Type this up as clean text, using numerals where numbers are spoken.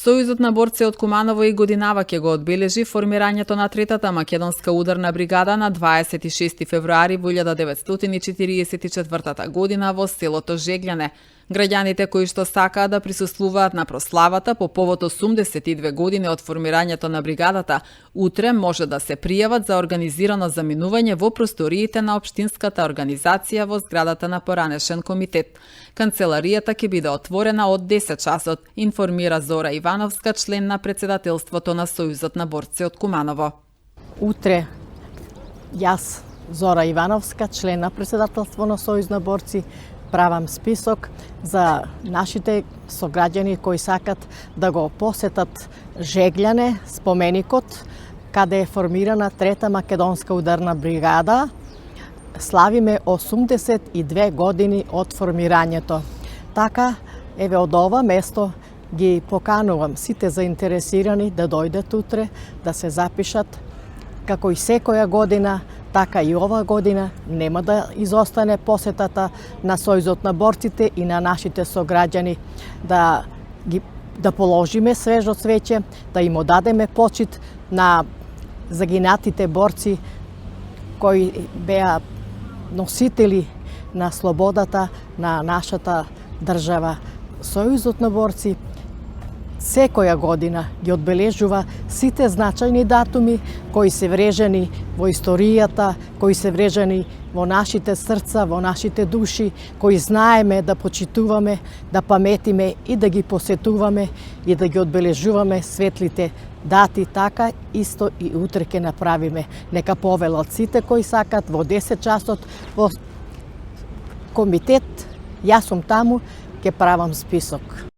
Сојузот на борци од Куманово и годинава ќе го одбележи формирањето на третата македонска ударна бригада на 26 февруари во 1944 година во селото Жегляне. Граѓаните кои што сакаат да присуствуваат на прославата по повод 82 години од формирањето на бригадата, утре може да се пријават за организирано заминување во просториите на општинската организација во зградата на поранешен комитет. Канцеларијата ќе биде отворена од 10 часот, информира Зора Ивановска, член на председателството на Сојузот на борци од Куманово. Утре јас, Зора Ивановска, член на председателство на Сојуз на борци, правам список за нашите сограѓани кои сакат да го посетат Жегляне, споменикот, каде е формирана трета македонска ударна бригада. Славиме 82 години од формирањето. Така, еве од ова место ги поканувам сите заинтересирани да дојдат утре, да се запишат, како и секоја година, така и ова година нема да изостане посетата на Сојузот на борците и на нашите сограѓани, да положиме свежо цвеќе, да им одадеме почит на загинатите борци кои беа носители на слободата на нашата држава. Сојузот на борци секоја година ги одбележува сите значајни датуми кои се врежени во историјата, кои се врежени во нашите срца, во нашите души, кои знаеме да почитуваме, да паметиме и да ги посетуваме и да ги одбележуваме светлите дати. Така исто и утре ќе направиме. Нека повелат сите кои сакат во 10 часот во комитет. Јас сум таму, ќе правам список.